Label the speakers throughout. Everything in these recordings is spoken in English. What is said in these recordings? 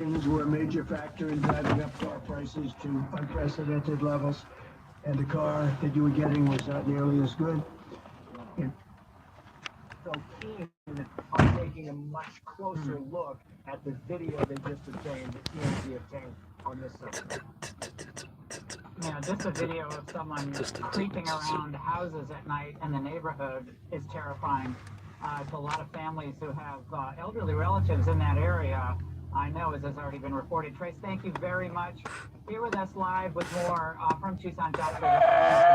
Speaker 1: were a major factor in driving up car prices to unprecedented levels, and the car that you were getting was not nearly as good. And so keen on taking a much closer look at the video they just obtained, that TMZ obtained on this subject.
Speaker 2: Yeah, just a video of someone creeping around houses at night in the neighborhood is terrifying. To a lot of families who have elderly relatives in that area, I know, as has already been reported. Trace, thank you very much. Here with us live with more from Tucson Job Service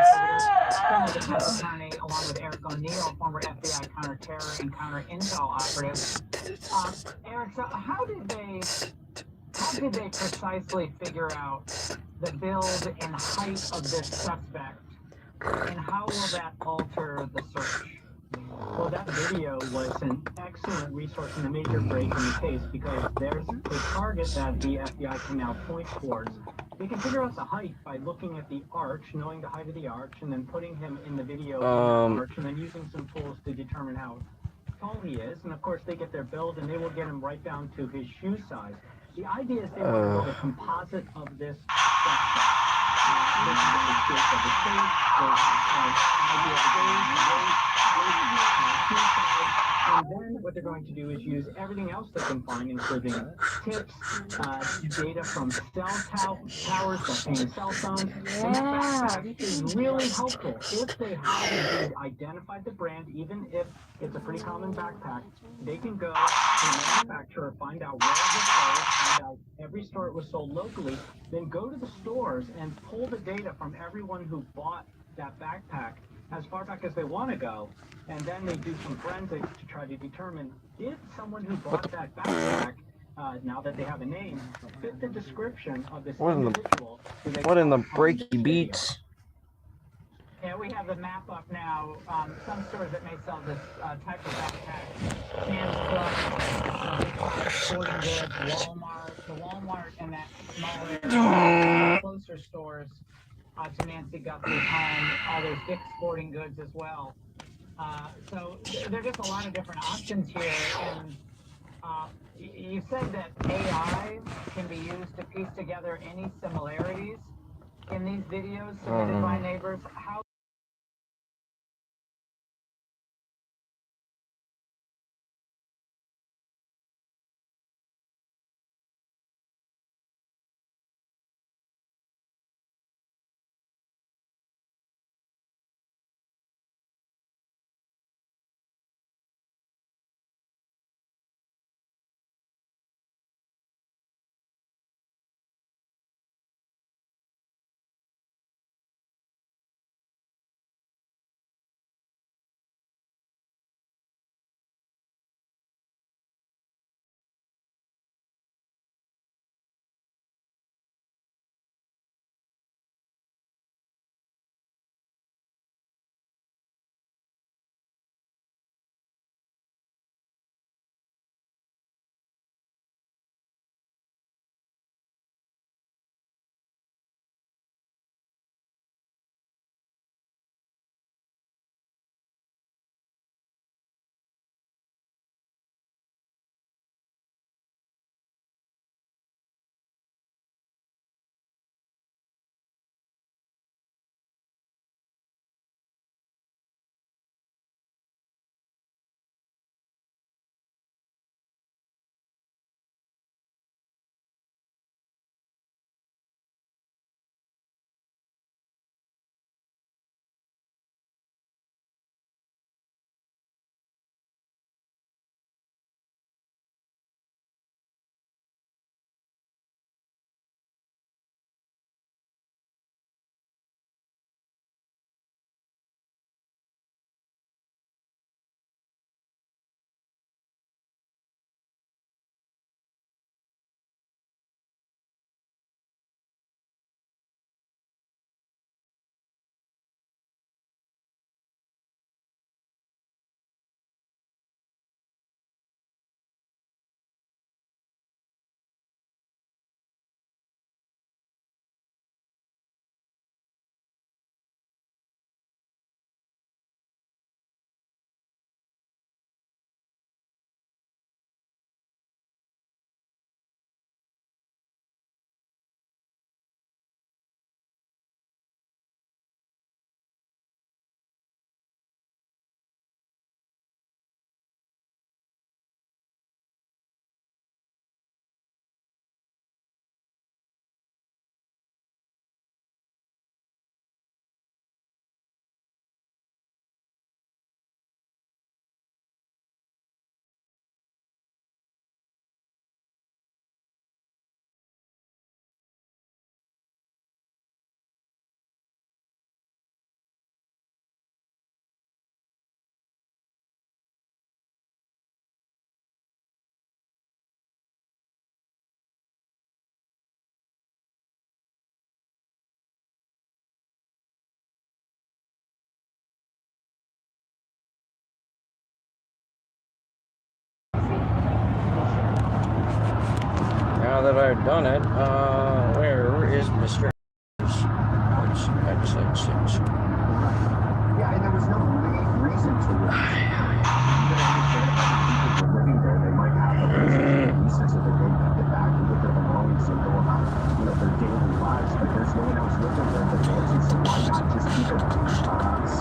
Speaker 2: contributor, former defense attorney, along with Eric O'Neill, former FBI counterterror and counterintel operative. Eric, so how did they precisely figure out the build and height of this suspect, and how will that alter the search?
Speaker 1: Well, that video was an excellent resource and a major break in the case because there's a target that the FBI can now point towards. They can figure out the height by looking at the arch, knowing the height of the arch, and then putting him in the video in the arch, and then using some tools to determine how tall he is. And of course, they get their build, and they will get him right down to his shoe size. The idea is they want to build a composite of this suspect. They can get the shape of the face, the idea of the shoe size, and then what they're going to do is use everything else they can find, including tips, data from cell towers that ping cell phones. And that backpack is really helpful if they have indeed identified the brand, even if it's a pretty common backpack. They can go to the manufacturer, find out where it was sold, find out every store it was sold locally, then go to the stores and pull the data from everyone who bought that backpack as far back as they want to go, and then they do some forensics to try to determine, did someone who bought that backpack, now that they have a name, fit the description of this individual?
Speaker 3: What in the breaky beats?
Speaker 2: Yeah, we have the map up now. Some stores that may sell this type of backpack: Sam's Club, Sporting Goods, Walmart. The Walmart and that small area, closer stores to Nancy Guthrie's home. There's Dick's Sporting Goods as well. So there are just a lot of different options here. And you said that AI can be used to piece together any similarities in these videos submitted by neighbors. How
Speaker 3: that I've done it, where is Mr. Exit 6?
Speaker 4: Yeah, and there was no reason to people were living there. They might have a reason so that they can get back and get their belongings and go about, their daily lives. But there's no one else living there that knows. So why not just keep it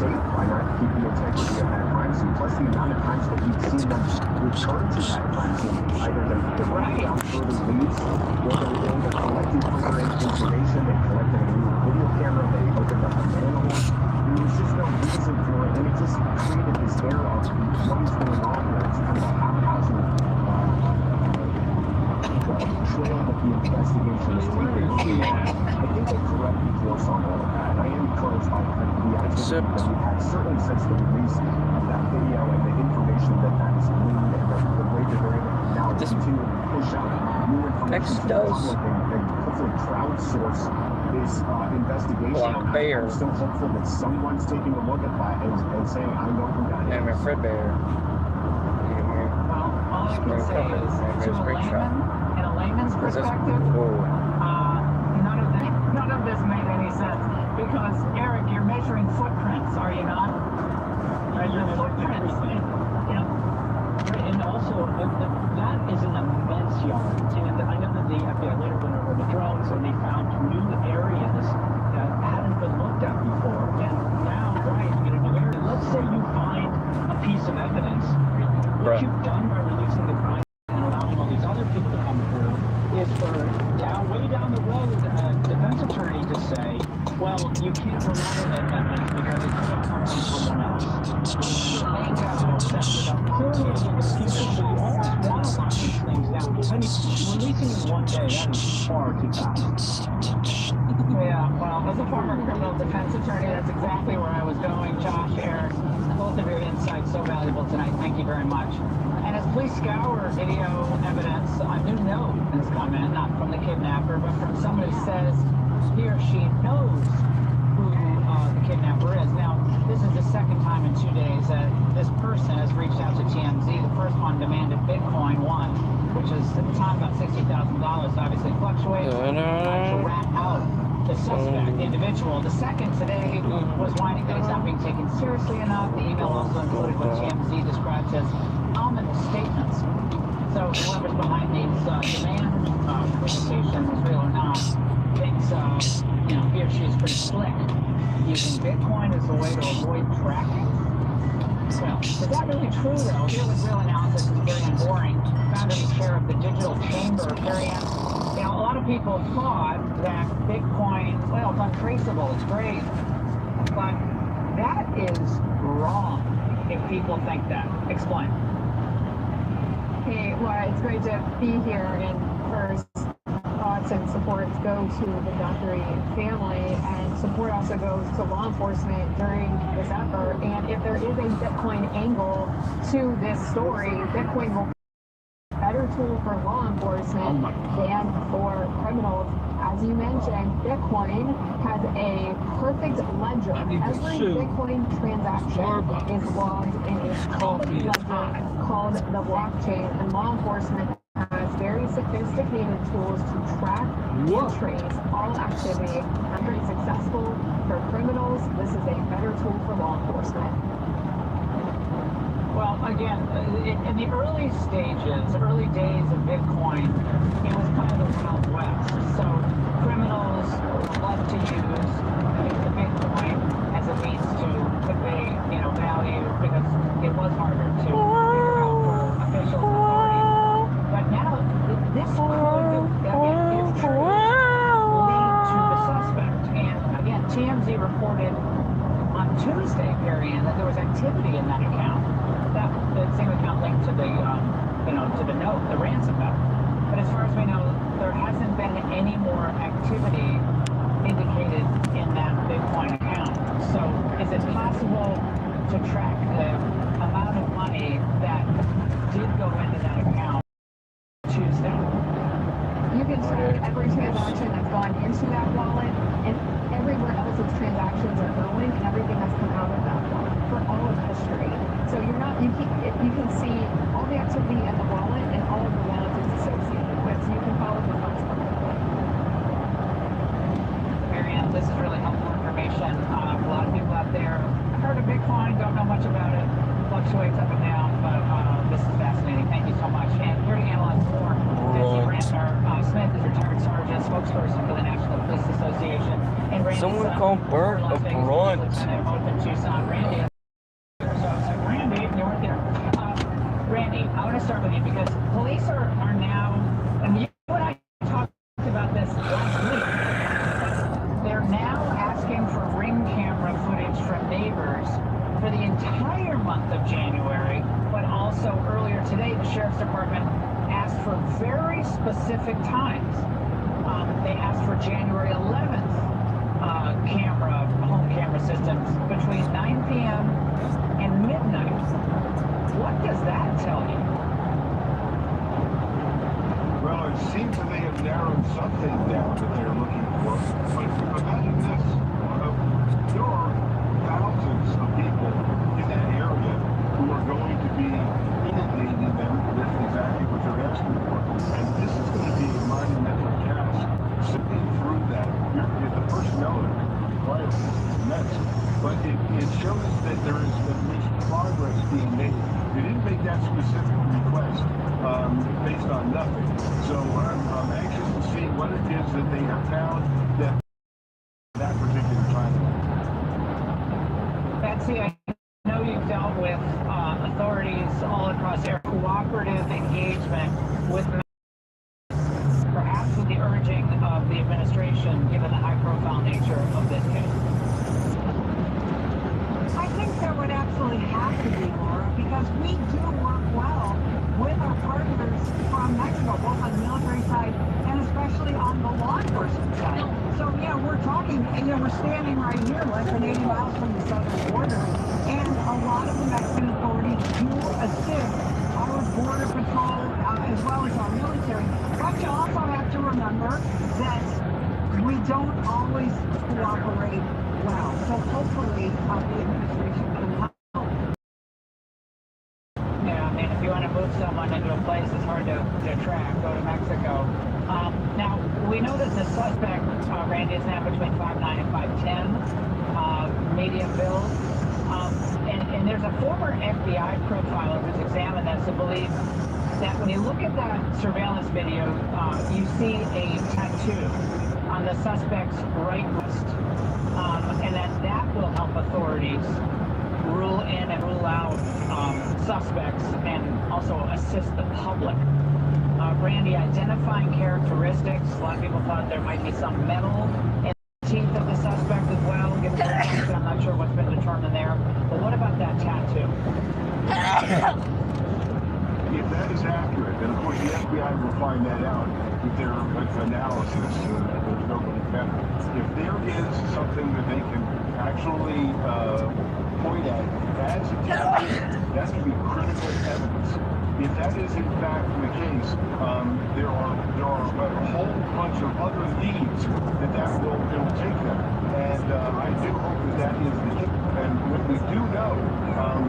Speaker 4: safe? Why not keep the integrity of that crime scene? Plus the amount of times that we've seen them return to that crime scene, either they write down further leads, or they're collecting further information. They collected a new video camera. They opened up a manhole. There was just no reason for it, and it just created this air of what is going on here. It's kind of a haphazard trail that the investigation is taking. I think they correctly force on all of that. And I am encouraged by the activity that we've had, certainly since the release of that video and the information that has gleaned, and the way that they're able to now continue to push out new information to the public and hopefully crowdsource this investigation.
Speaker 3: Bear.
Speaker 4: I'm still hopeful that someone's taking a look at that and saying, I know who that is.
Speaker 3: I'm a Fred Bear.
Speaker 2: Well, all I can say is, to a layman, in a layman's perspective, none of this made any sense. Because, Eric, you're measuring footprints, are you not? Measuring footprints.
Speaker 5: And also, that is an immense yard. And I know that the FBI later went over the drones and they found new areas that hadn't been looked at before. And now, right, in a new area, let's say you find a piece of evidence. What you've done by releasing the crime and allowing all these other people to come through is for way down the road, a defense attorney to say, well, you can't rely on that evidence because it could have come from someone else. Clearly, in the future, so you always want to lock these things down. Releasing in one day, that is far too fast.
Speaker 2: Yeah, well, as a former criminal defense attorney, that's exactly where I was going. Josh, Eric, both of your insights so valuable tonight. Thank you very much. And as police scour video evidence, a new note has come in, not from the kidnapper, but from someone who says he or she knows who the kidnapper is. Now, this is the second time in 2 days that this person has reached out to TMZ. The first one demanded Bitcoin, which is at the time about $60,000, obviously fluctuates, to rat out the suspect, the individual. The second today was whining that he's not being taken seriously enough. The email also included what TMZ describes as ominous statements. So whoever's behind these demand communications, real or not, thinks he or she is pretty slick. Using Bitcoin as a way to avoid tracking. Well, is that really true though? Here with Real Analysis is Gary Boring, founder and chair of the Digital Chamber. Gary, a lot of people thought that Bitcoin, well, it's untraceable, it's great, but that is wrong if people think that. Explain.
Speaker 6: Hey, Laura, it's great to be here, and first, thoughts and supports go to the Dockery family, and support also goes to law enforcement during this effort. And if there is a Bitcoin angle to this story, Bitcoin will be a better tool for law enforcement than for criminals. As you mentioned, Bitcoin has a perfect ledger. Every Bitcoin transaction is logged in a public ledger called the blockchain, and law enforcement has very sophisticated tools to track and trace all activity. Very successful for criminals. This is a better tool for law enforcement.
Speaker 2: Well, again, in the early days of Bitcoin, it was kind of the Wild West. So criminals love to use the Bitcoin as a means to convey, value, because it was harder to figure out for officials and authorities. But now, this could, if true, lead to the suspect. And again, TMZ reported on Tuesday, Marianne, that there was activity in that account. That same account linked to the, to the note, the ransom note. But as far as we know, there hasn't been any more activity indicated in that Bitcoin account. So is it possible to track the amount of money that did go into that account Tuesday?
Speaker 6: You can track every transaction that's gone into that wallet and everywhere else its transactions are going and everything that's come out of that wallet for all of history. So you can see all the activity in the wallet and all of the wallets it's associated with. So you can follow the funds
Speaker 3: Someone called Bert a brunt.
Speaker 2: Tucson, Randy. Randy, you're right there. Randy, I want to start with you because police are now, and you and I talked about this last week. They're now asking for ring camera footage from neighbors for the entire month of January, but also earlier today, the Sheriff's Department asked for very specific times. They asked for January 11th home camera systems between 9 p.m. and midnight. What does that tell you?
Speaker 7: Well, it seems that they have narrowed something down that they're looking for. But imagine this. There are thousands of people in that area who are going to be inundating them with exactly what they're asking for. And this is going to be a monumental task. Sifting through that, the personnel that required is immense. But it shows that there is at least progress being made. They didn't make that specific request based on nothing. So I'm anxious to see what it is that they have found that particular time.
Speaker 2: Betsy, I know you've dealt with authorities all across their cooperative engagement with perhaps with the urging of the administration, given the high-profile nature of this case.
Speaker 8: I think there would absolutely have to be, Laura, because we do work well with our partners from Mexico, both on the military side and especially on the law enforcement side. So, yeah, we're talking, we're standing right here, less than 80 miles from the southern border, and a lot of the Mexican authorities do assist our border patrol as well as our military. But you also have to remember that we don't always cooperate well. So hopefully the administration can help.
Speaker 2: Yeah, I mean, if you want to move someone into a place that's hard to track, go to Mexico. Now, we know that the suspect, Randy, is now between 5'9" and 5'10", medium build. And there's a former FBI profiler who's examined this and believes that when you look at that surveillance video, you see a tattoo on the suspect's right wrist. And that will help authorities rule in and rule out suspects and also assist the public. Randy, identifying characteristics, a lot of people thought there might be some metal in the teeth of the suspect as well. I'm not sure what's been determined there. But what about that tattoo?
Speaker 7: If that is accurate, then of course the FBI will find that out with their analysis. There's nobody better. If there is something that they can actually point at as a tattoo, that's going to be critical evidence. If that is in fact the case, there are a whole bunch of other leads that will take them. And I do hope that is the case. And when we do know,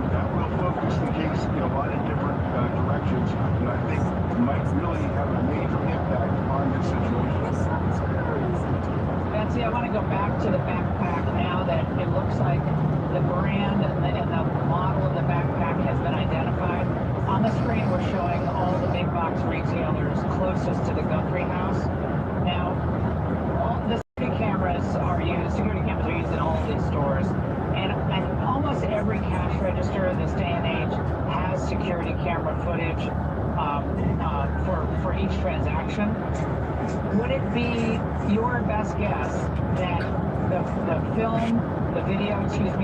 Speaker 7: that will focus the case in a lot of different directions that I think might really have a major impact on this situation.
Speaker 2: Betsy, I want to go back to the backpack now that it looks like the brand and the model of the backpack has been identified. On the screen, we're showing all the big box retailers closest to the Guthrie house. Now, all the security cameras are used in all of these stores. And almost every cash register in this day and age has security camera footage for each transaction. Would it be your best guess that the video,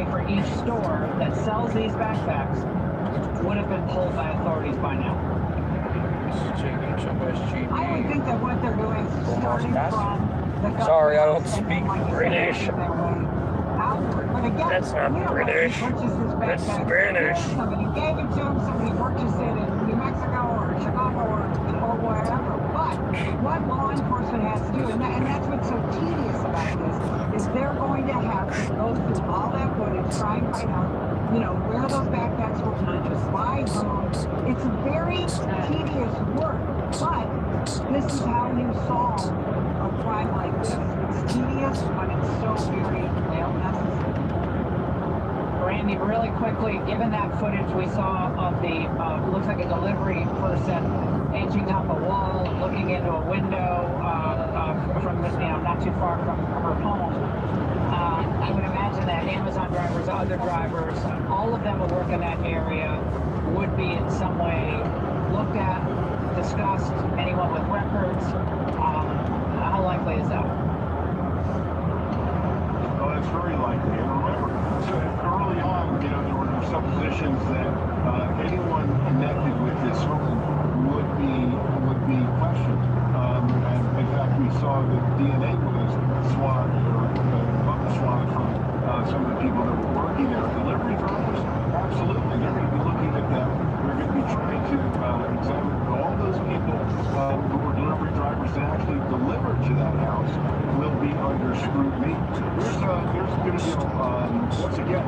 Speaker 2: for each store that sells these backpacks would have been pulled by authorities by now?
Speaker 8: I would think that what they're doing is starting from the
Speaker 3: Sorry, I don't speak British.
Speaker 8: But again,
Speaker 3: That's not British. That's Spanish.
Speaker 8: Somebody gave it to him, somebody purchased it in New Mexico or Chicago or wherever. But what law enforcement has to do, and that's what's so tedious about this, is they're going to have to go through all that footage, try and find out, where those backpacks were purchased, by whom. It's very tedious work, but this is how you solve a crime like this. It's tedious, but it's so very necessary.
Speaker 2: Randy, really quickly, given that footage we saw of the, looks like a delivery person edging up a wall, looking into a window from not too far from her home. I would imagine that Amazon drivers, other drivers, all of them who work in that area would be in some way looked at, discussed. Anyone with records. How likely is that?
Speaker 7: Well, it's very likely. And remember, so early on, there were suppositions that anyone connected with this home would be questioned. And in fact, we saw that DNA was swatted from some of the people that were working there. Delivery drivers, absolutely. They're going to be looking at them. They're going to be trying to examine all those people who were delivery drivers that actually delivered to that house will be under scrutiny. There's going to be, once again,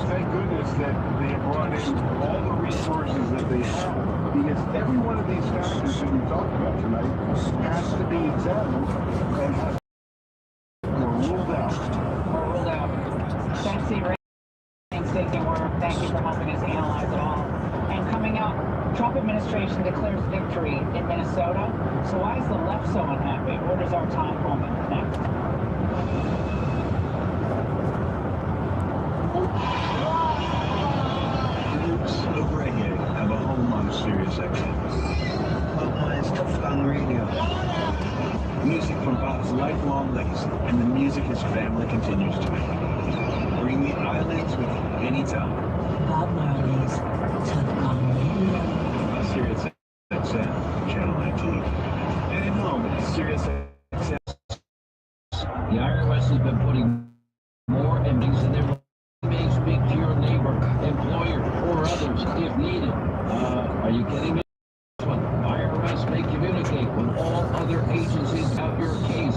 Speaker 7: thank goodness that they have brought in all the resources that they have, because every one of these factors that we talked about tonight has to be examined and has to be ruled out.
Speaker 2: Ruled out. Betsy, taking work. Thank you for helping us analyze it all. And coming out, Trump administration declares victory in Minnesota. So why is the left so unhappy? Where does our Tom Coleman connect?
Speaker 9: Over here have a home on Sirius XM. Hotline's Tough on Radio. Music from Bob's lifelong legacy, and the music his family continues to make. Bring the islands with you anytime.
Speaker 10: Bob Marley's Tough on Radio.
Speaker 9: Sirius XM, Channel 19. And at home, it's Sirius XM.
Speaker 11: The IRS has been putting more MDs in their may speak to your neighbor, employer, or others if needed. Are you kidding me? IRS may communicate with all other agencies about your case,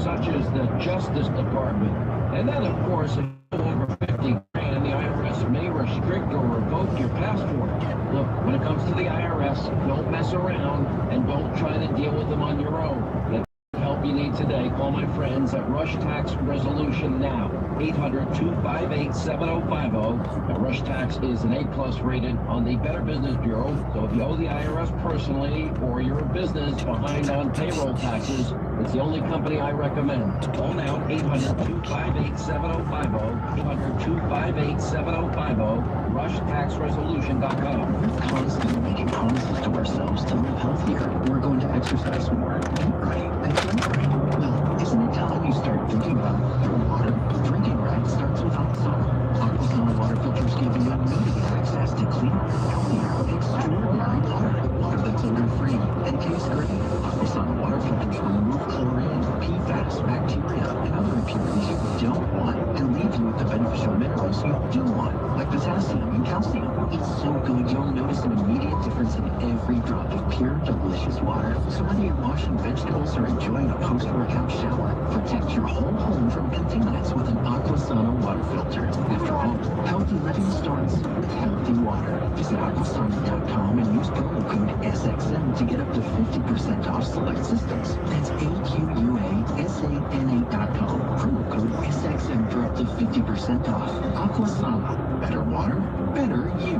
Speaker 11: such as the Justice Department. And then, of course, if you're over 50 grand, the IRS may restrict or revoke your passport. Look, when it comes to the IRS, don't mess around and don't try to deal with them on your own. Help you need today, call my friends at Rush Tax Resolution now. 800-258-7050. Now, Rush Tax is an A+ rated on the Better Business Bureau, so if you owe the IRS personally or you're a business behind on payroll taxes, it's the only company I recommend. Call now, 800-258-7050, 800-258-7050, rushtaxresolution.com.
Speaker 10: We're constantly making promises to ourselves to live healthier. We're going to exercise more, eat right, and drink right. Well, isn't it time you start thinking about your water? Drinking right starts with Aquasana. Aquasana water filters give you immediate access to cleaner, healthier, extraordinary water. Water that's odor-free and tastes great. Aquasana water filters remove chlorine, PFAS, bacteria, and other impurities you don't want, and leave you with the beneficial minerals you do want, like potassium and calcium. It's so good you'll notice an immediate difference in every drop of pure, delicious water. So whether you're washing vegetables or enjoying a post-workout shower, protect your whole home from contaminants with an Aquasana water filter. After all, healthy living starts with healthy water. Visit aquasana.com and use promo code SXM to get up to 50% off select systems. That's AQUASANA.com. Promo code SXM for up to 50% off. Aquasana. Better water, better you.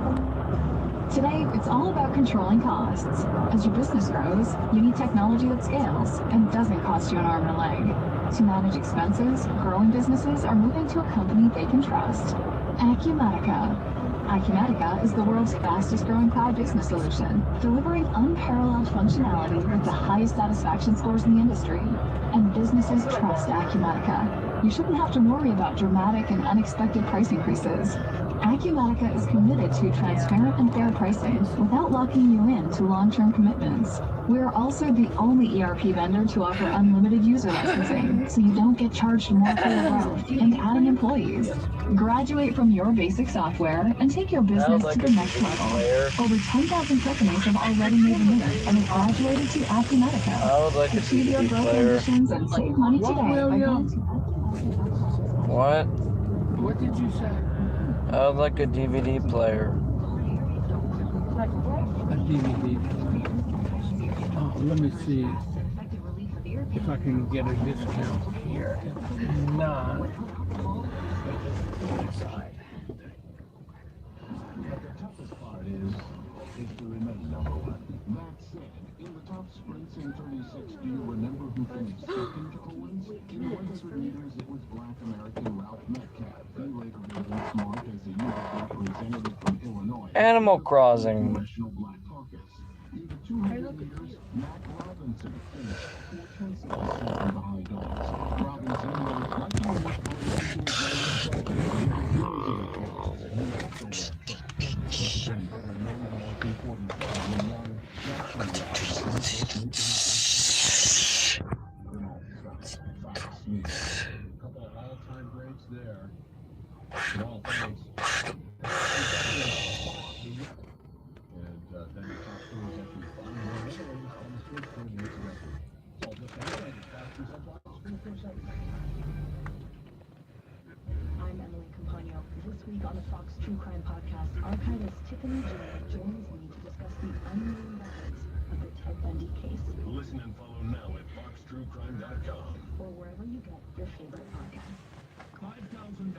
Speaker 12: Today, it's all about controlling costs. As your business grows, you need technology that scales and doesn't cost you an arm and a leg. To manage expenses, growing businesses are moving to a company they can trust. Acumatica. Acumatica is the world's fastest growing cloud business solution, delivering unparalleled functionality with the highest satisfaction scores in the industry. And businesses trust Acumatica. You shouldn't have to worry about dramatic and unexpected price increases. Acumatica is committed to transparent and fair pricing without locking you in to long-term commitments. We're also the only ERP vendor to offer unlimited user licensing, so you don't get charged more for your growth and adding employees. Graduate from your basic software and take your business to the next level. Over 10,000 companies have already made the move and have graduated to Acumatica.
Speaker 3: I would like a
Speaker 12: Achieve your
Speaker 3: DVD
Speaker 12: growth
Speaker 3: player.
Speaker 12: ambitions and save money today by going to
Speaker 3: What?
Speaker 13: What did you say?
Speaker 3: I would like a DVD player.
Speaker 13: A DVD. Oh, let me see if I can get a discount here. If not,
Speaker 4: But the toughest part is to remain number one. That said, in the top sprints in 36, do you remember who finished second? skeptical ones? In Wexford readers, it was Black American Ralph Metcalf. He later revealed Mark as a U.S. representative from Illinois.
Speaker 3: Animal Crossing.
Speaker 4: Congressional Black Caucus. Even 200 years, Mac Robinson finished 4 choices from behind dogs. Robinson was likely the most couple of all-time greats there. Well, thanks. And then the top stories that we find on the Sports Coordinates record. So I'll just say that Fox Screen for a second.
Speaker 14: I'm Emily Campagno. This week on the Fox True Crime Podcast, archivist Tiffany J joins me to discuss the unknown records of the Ted Bundy case.
Speaker 9: Listen and follow now at foxtruecrime.com.
Speaker 14: Or wherever you get your favorite podcast.
Speaker 9: $5,000.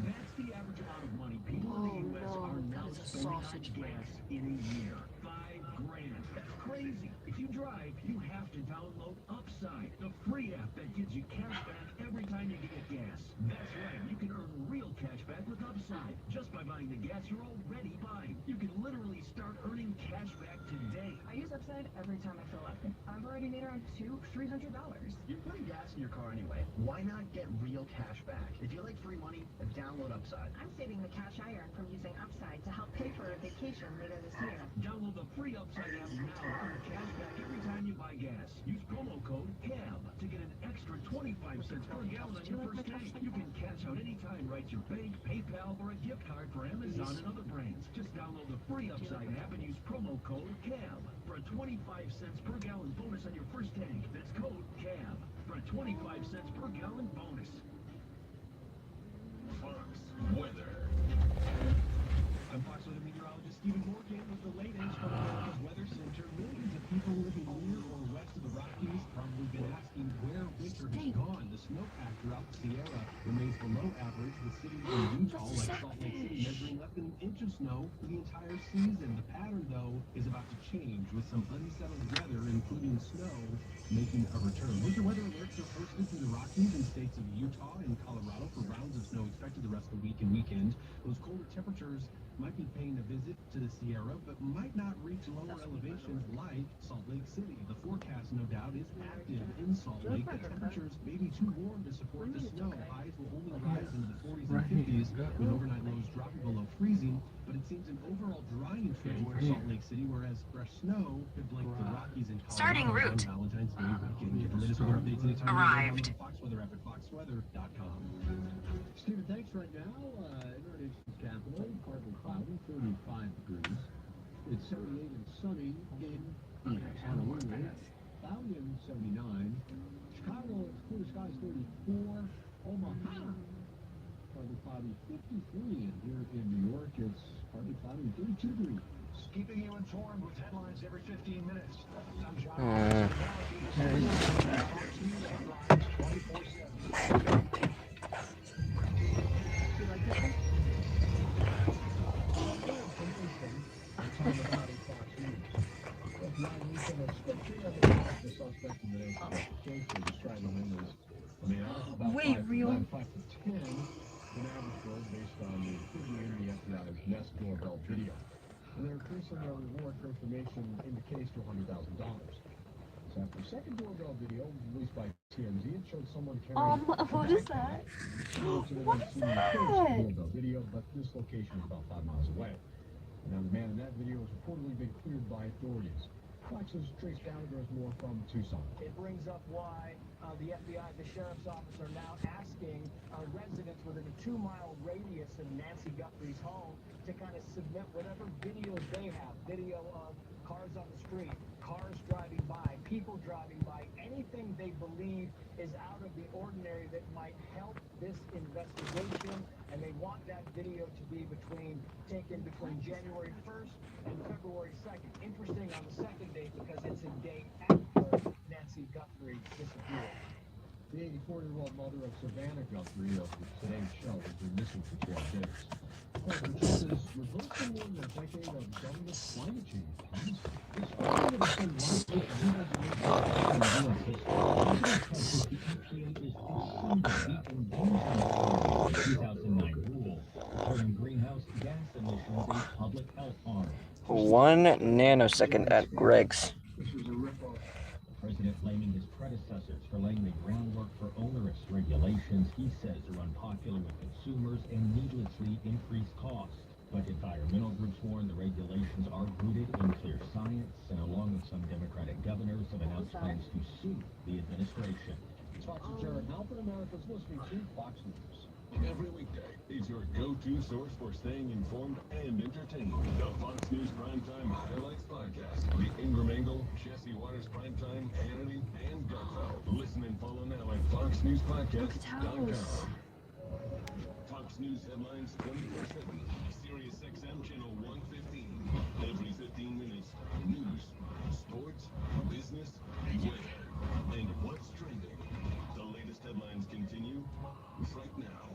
Speaker 9: That's the average amount of money people in the U.S. are now spending on gas in a year. $5,000. That's crazy. If you drive, you have to download Upside, the free app that gives you cash back every time you get gas. That's right. You can earn real cash back with Upside just by buying the gas you're already buying. You can literally start earning cash back today.
Speaker 14: I use Upside every time I fill up. I've already made around $200-300.
Speaker 10: You're putting gas in your car anyway. Why not get real cash back? If you like free money, download Upside.
Speaker 14: I'm saving the cash I earn from using Upside to help pay for a vacation later this year.
Speaker 9: Download the free Upside app now to earn cash back every time you buy gas. Use promo code CAB to get an extra 25 cents per gallon on your first tank. You can cash out anytime right to your bank, PayPal, or a gift card for Amazon and other brands. Just download the free Upside app and use promo code CAB for a 25 cents per gallon bonus on your first tank. That's code CAB for a 25 cents per gallon bonus. Fox Weather.
Speaker 4: I'm Fox Weather meteorologist Stephen Morgan with the latest from America's Weather Center. Millions of people living near or west of the Rockies probably been asking where winter has gone. The snowpack throughout the Sierra remains below average, with cities in Utah like Salt Lake City measuring less than an inch of snow for the entire season. The pattern, though, is about to change, with some unsettled weather, including snow, making a return. Winter weather alerts are posted to the Rockies and states of Utah and Colorado for rounds of snow expected the rest of the week and weekend. Those colder temperatures might be paying a visit to the Sierra, but might not reach lower elevations like Salt Lake City. The forecast, no doubt, is active in Salt Lake. The temperatures may be too warm to support the snow. Highs will only rise into the 40s and 50s, with overnight lows dropping below freezing. But it seems an overall drying trend for Salt Lake City, whereas fresh snow could blank the Rockies and Colorado.
Speaker 15: Starting route.
Speaker 4: On Valentine's Day weekend. Get the latest weather updates anytime.
Speaker 15: Arrived.
Speaker 4: On the Fox Weather app at foxweather.com. Stephen, thanks. Right now, in our nation's capital, partly cloudy, 35 degrees. It's 78 and sunny in Phoenix. Honolulu, cloudy and 79. Chicago, it's clear skies, 34. Omaha, partly cloudy, 53. And here in New York, it's partly cloudy, 32 degrees. Keeping you informed with headlines every 15 minutes. I'm John.
Speaker 15: Wait, real?
Speaker 4: 5 to 10, an average score based on the the FBI's Nest doorbell video. And they're increasing their reward for information in the case to $100,000. So after the second doorbell video released by TMZ, it showed someone carrying.
Speaker 15: What is that? What is that?
Speaker 4: Doorbell video, but this location is about 5 miles away. Now the man in that video has reportedly been cleared by authorities. Fox's Trace Gallagher has more from Tucson.
Speaker 16: It brings up why the FBI, the sheriff's office, are now asking residents within a 2-mile radius of Nancy Guthrie's home to kind of submit whatever videos they have. Video of cars on the street, cars driving by, people driving by, anything they believe is out of the ordinary that might help this investigation. And they want that video to be taken between January 1st and February 2nd. Interesting on the second date because it's a day after Nancy Guthrie disappeared.
Speaker 17: The 84-year-old mother of Savannah Guthrie of the Today Show has been missing for 12 days. President Trump is reversing more than a decade of government climate change plans. This argument has been widely viewed as a in U.S. history. President Trump says the EPA is pursuing deeper using 2009 rule, reporting greenhouse gas emissions a public health harm.
Speaker 3: 1 nanosecond at Greg's.
Speaker 17: This was a ripoff. The president blaming his predecessors for laying the groundwork for onerous regulations he says are unpopular with consumers and needlessly increase costs. But environmental groups warn the regulations are rooted in clear science, and along with some Democratic governors have announced plans to sue the administration. Fox's Jared Halpern, America's listening to Fox News.
Speaker 18: Every weekday is your go-to source for staying informed and entertained. The Fox News Primetime Highlights Podcast. The Ingram Angle, Jesse Waters Primetime, Hannity, and Gutfeld. Listen and follow now at foxnewspodcast.com. Fox News headlines 24/7. Sirius XM channel 115. Every 15 minutes. News, sports, business, weather, and what's trending. The latest headlines continue right now.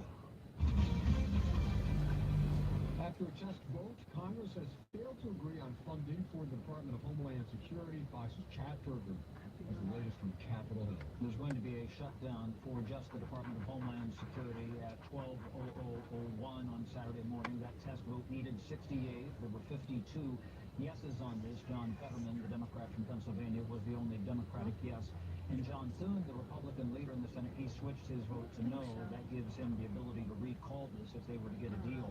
Speaker 17: After a test vote, Congress has failed to agree on funding for the Department of Homeland Security. Fox's Chad Turner has the latest from Capitol Hill.
Speaker 19: There's going to be a shutdown for just the Department of Homeland Security at 12:0001 on Saturday morning. That test vote needed 68. There were 52 yeses on this. John Fetterman, the Democrat from Pennsylvania, was the only Democratic yes. And John Thune, the Republican leader in the Senate, he switched his vote to no. That gives him the ability to recall this if they were to get a deal.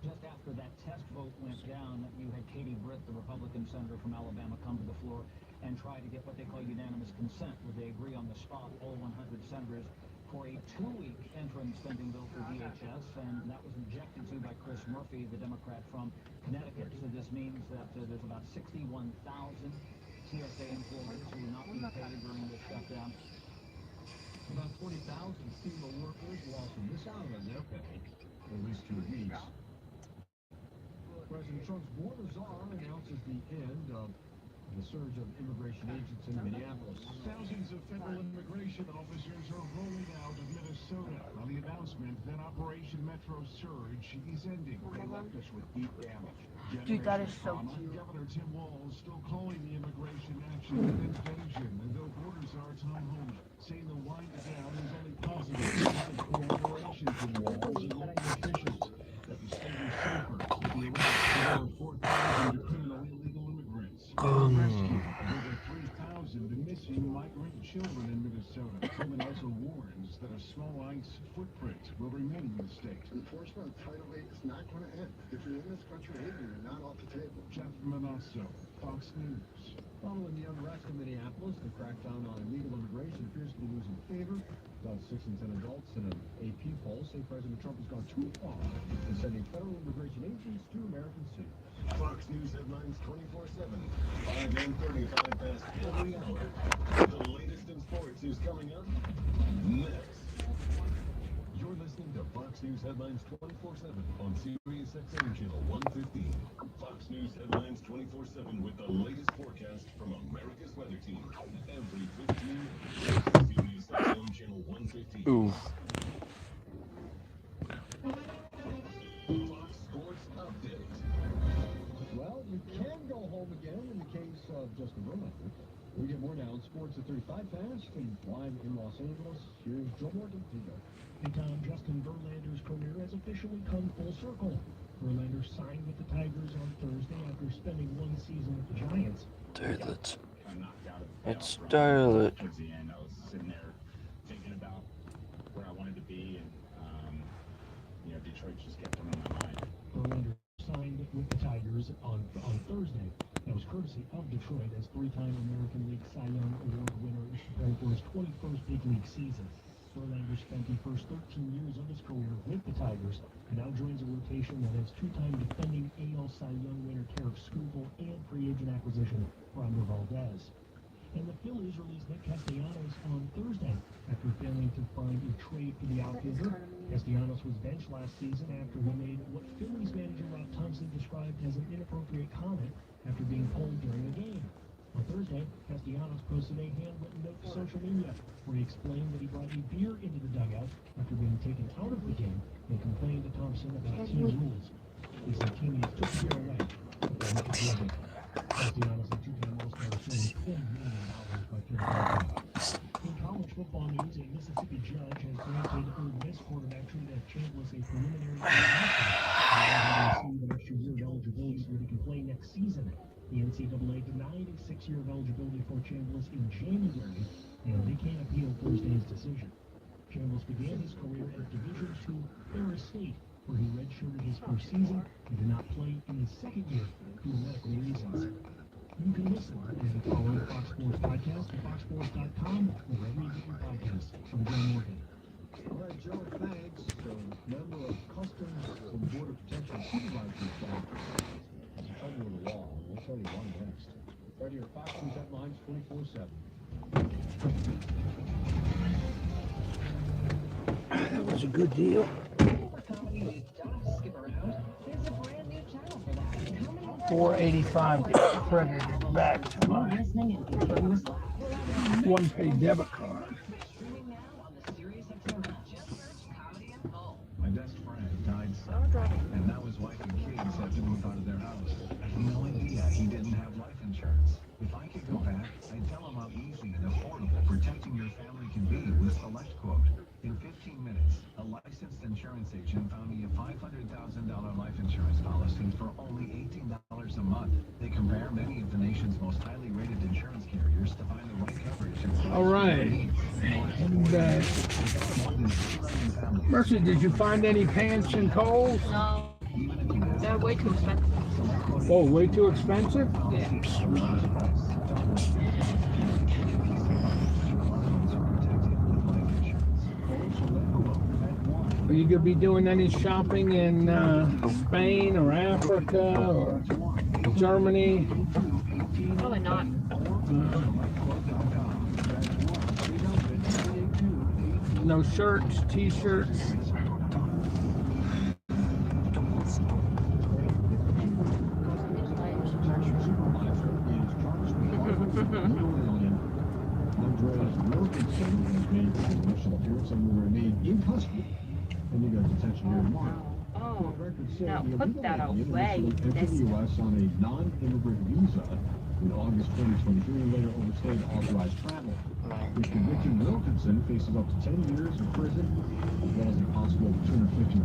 Speaker 19: Just after that test vote went down, you had Katie Britt, the Republican senator from Alabama, come to the floor and try to get what they call unanimous consent, where they agree on the spot, all 100 senators, for a 2-week interim spending bill for DHS, and that was objected to by Chris Murphy, the Democrat from Connecticut. So this means that there's about 61,000 TSA employees who will not be paid during this shutdown.
Speaker 17: About 20,000 FEMA workers will also miss out on their pay for at least 2 weeks. President Trump's border czar announces the end of the surge of immigration agents in Minneapolis.
Speaker 7: Thousands of federal immigration officers are rolling out of Minnesota on the announcement that Operation Metro Surge is ending. They left us with deep damage.
Speaker 15: Dude, that is so cute.
Speaker 7: Governor Tim Walz still calling the immigration action an invasion, and though border czar Tom Homan saying the wind down is only possible with cooperation from Walz and local officials. That the state is safer with the arrest of over 4,000 criminal illegal immigrants. Rescue of over 3,000 missing migrant children in Minnesota. Homan also warns that a small ice footprint will remain in the state.
Speaker 20: Enforcement of Title VIII is not going to end. If you're in this country, you're not off the table.
Speaker 7: Jeff Manasso, Fox News.
Speaker 17: Following the unrest in Minneapolis, the crackdown on illegal immigration appears to be losing favor. About 6 in 10 adults in an AP poll say President Trump has gone too far in sending federal immigration agents to American cities.
Speaker 18: Fox News headlines 24/7. 5 and 35 past every hour. The latest in sports is coming up next. You're listening to Fox News headlines 24/7 on Sirius XM channel 115. Fox News headlines 24/7 with the latest forecast from America's weather team. Every 15 minutes. Sirius XM channel 115.
Speaker 3: Ooh.
Speaker 18: Fox Sports Update.
Speaker 17: Well, you can go home again in the case of Justin Verlander. We get more now on sports at 35 past and live in Los Angeles. Here's Joe Morgan.
Speaker 21: Hey Tom, Justin Verlander's career has officially come full circle. Verlander signed with the Tigers on Thursday after spending 1 season with the Giants.
Speaker 3: Toilet. It's toilet.
Speaker 22: Towards the end, I was sitting there thinking about where I wanted to be, and Detroit just kept coming on my mind.
Speaker 21: Verlander signed with the Tigers on Thursday. That was courtesy of Detroit as 3-time American League Cy Young Award winner preparing for his 21st big league season. Verlander spent the first 13 years of his career with the Tigers and now joins a rotation that has 2-time defending AL Cy Young winner Tarik Skubal and free agent acquisition Framber Valdez. And the Phillies released Nick Castellanos on Thursday after failing to find a trade for the outfielder. Castellanos was benched last season after he made what Phillies manager Rob Thompson described as an inappropriate comment after being pulled during a game. On Thursday, Castellanos posted a handwritten note to social media where he explained that he brought a beer into the dugout after being taken out of the game and complained to Thompson about team rules. He said teammates took the beer away. Castellanos, a two-time All-Star, was $20 million by Philadelphia. In college football news, a Mississippi judge has granted Ole Miss quarterback Trinidad Chambliss a preliminary received an extra year of eligibility so that he can play next season. The NCAA denied a 6-year of eligibility for Chambliss in January, and they can't appeal Thursday's decision. Chambliss began his career at Division II Ferris State, where he redshirted his first season and did not play in his second year due to medical reasons. You can listen and follow the Fox Sports Podcast at foxsports.com or wherever you get your podcasts. I'm Glenn Morgan.
Speaker 17: All right, Joe, thanks. Member of Customs and Border Protection Supervisors Bank. As you trouble with the law, we'll tell you why next. Right here, Fox News headlines 24/7.
Speaker 13: That was a good deal. $4.85 credited back to my one-pay debit card.
Speaker 9: My best friend died suddenly, and now his wife and kids have to move out of their house. I had no idea he didn't have life insurance. If I could go back, I'd tell him how easy and affordable protecting your family can be with SelectQuote. In 15 minutes, a licensed insurance agent found me a $500,000 life insurance policy for only $18 a month. They compare many of the nation's most highly rated insurance carriers to find the right coverage.
Speaker 13: All right. And, Mercy, did you find any pants and coals?
Speaker 15: No. They're way too expensive.
Speaker 13: Oh, way too expensive?
Speaker 15: Yeah.
Speaker 13: Are you going to be doing any shopping in Spain or Africa or Germany?
Speaker 15: Probably not.
Speaker 13: No shirts, t-shirts.
Speaker 17: Andreas Wilkinson has made his initial appearance and will remain in custody pending a detention hearing tomorrow.
Speaker 15: Oh,
Speaker 17: Say
Speaker 15: now
Speaker 17: the
Speaker 15: put
Speaker 17: illegal
Speaker 15: that
Speaker 17: alien
Speaker 15: away.
Speaker 17: initially entered the U.S. on a non-immigrant visa in August 2023 and later overstayed authorized travel. The convicted Wilkinson faces up to 10 years in prison as well as a possible $250,000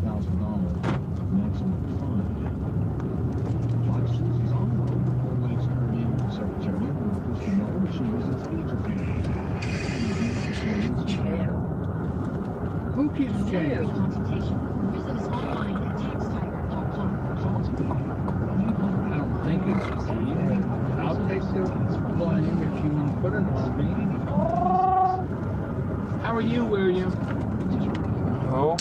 Speaker 17: maximum fine. Fox News is on the road. Homeland Security Secretary Kristi Noem, she visits Egypt.
Speaker 13: Who keeps chairs? I don't think it's me. I'll take the blame if you put it on me. How are you, William?
Speaker 3: Oh.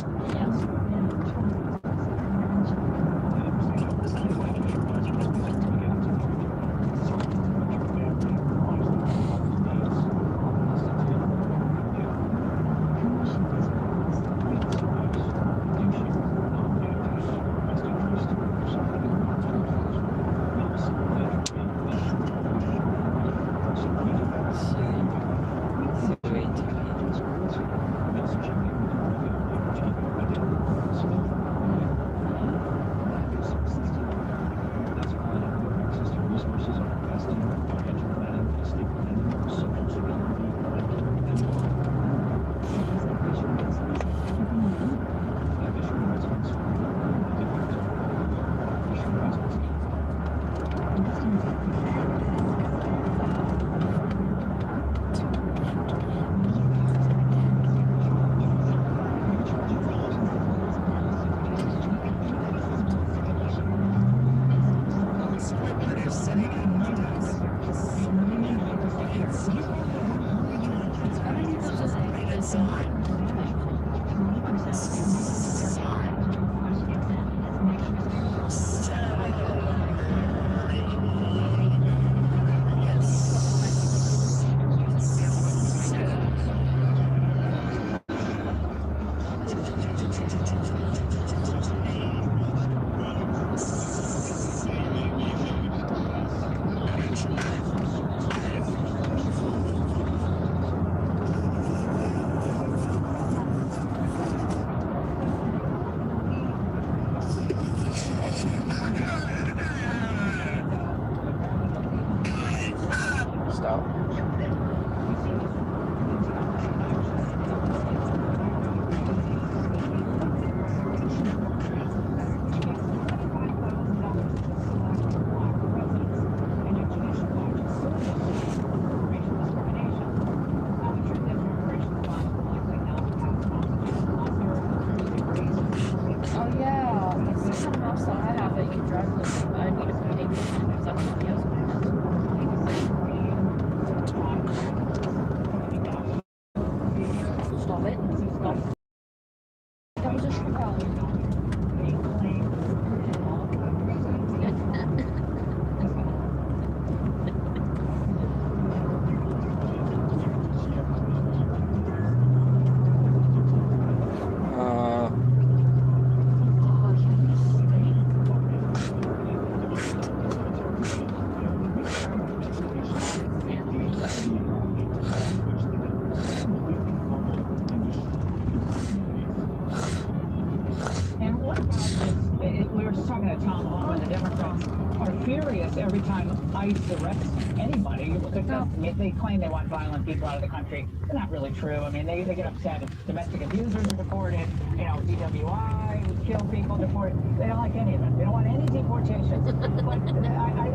Speaker 2: every time ICE arrests anybody, you look at them. I mean, they claim they want violent people out of the country. It's not really true. I mean, they get upset if domestic abusers are deported, you know, DWI, who kill people, deported. They don't like any of it. They don't want any deportations. But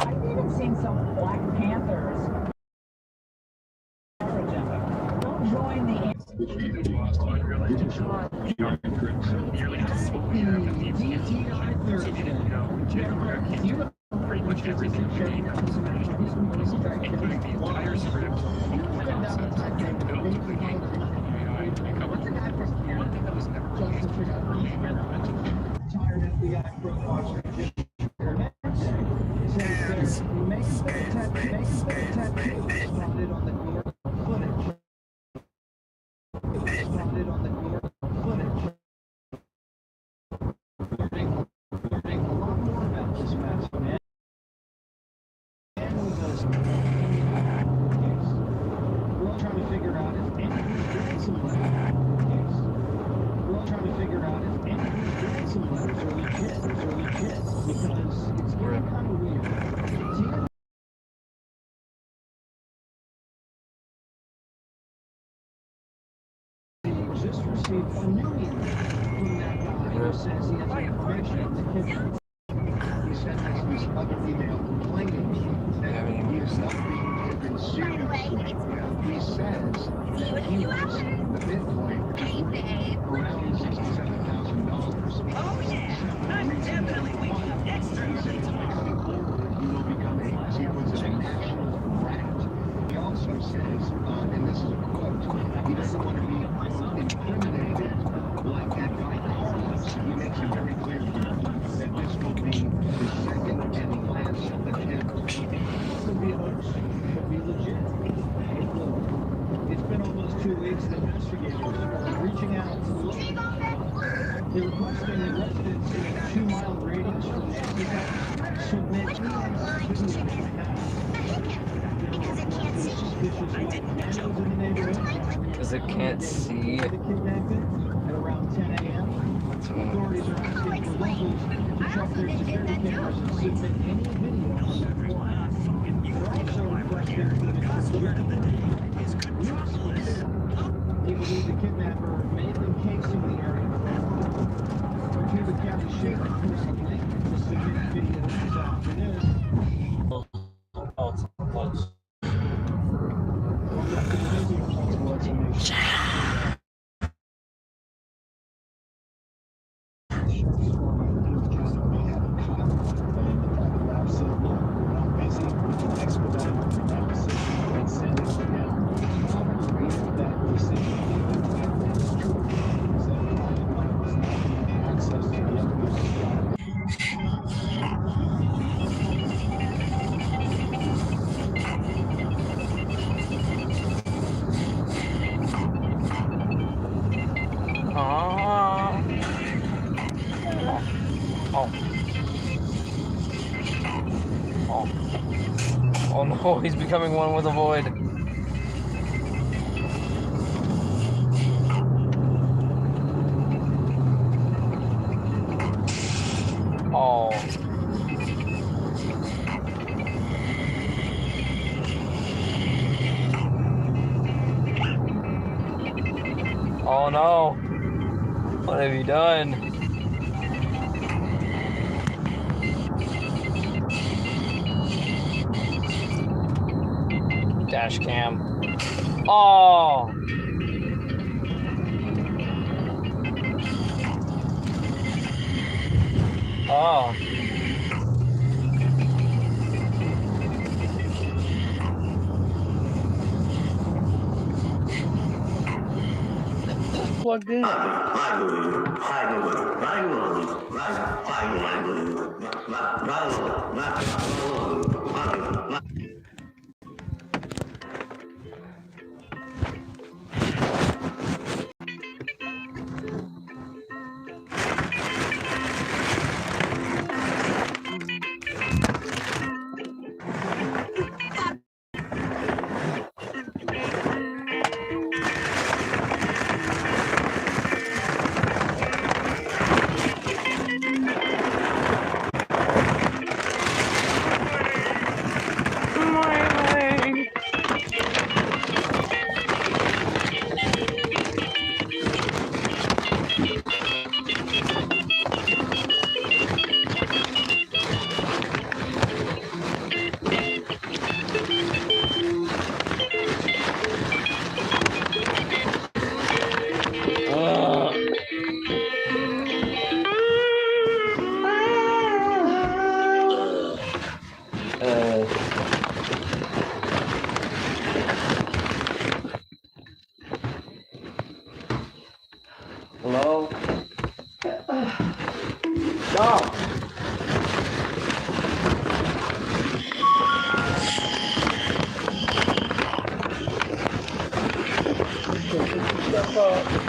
Speaker 2: I've even seen some Black Panthers don't join the
Speaker 17: pretty much everything you need, including the entire script, one thing that was never really implemented.
Speaker 16: Retired FBI profiler says they're making the tattoo spotted on the New York footage. Spotted on the New York footage. Learning a lot more about this massive man. And with those we're all trying to figure out if anybody's doing some letters. We're all trying to figure out if anybody's doing some letters are legit, because it's getting kind of weird. Just received $1 million from that guy who says he has information on the kidnapping. He sent us this other email complaining that he is not being seriously. He says that he was the Bitcoin around $67,000. Oh yeah, I'm definitely waking up extra. He said going forward, he will become a national rat. He also says, and this is a quote, he doesn't want to be incriminated like that guy Carlos. He makes it very clear here that this will be the second and last attempt. This will be a hoax. It'll be legit. It's been almost 2 weeks. The investigators are reaching out to look. They're requesting that residents in a 2-mile radius from Mexico submit
Speaker 3: because it can't see.
Speaker 16: At around 10 a.m. Authorities are asking for locals to check their security cameras and submit any video that will have. They're also requesting for the they believe the kidnapper may have been casing the area for a while. Cuba County Sheriff recently to submit video this afternoon.
Speaker 3: Oh no, he's becoming one with the void. Oh. Oh no. What have you done? Dash cam. Oh. Oh. Plugged in. Hello? Stop! Step up.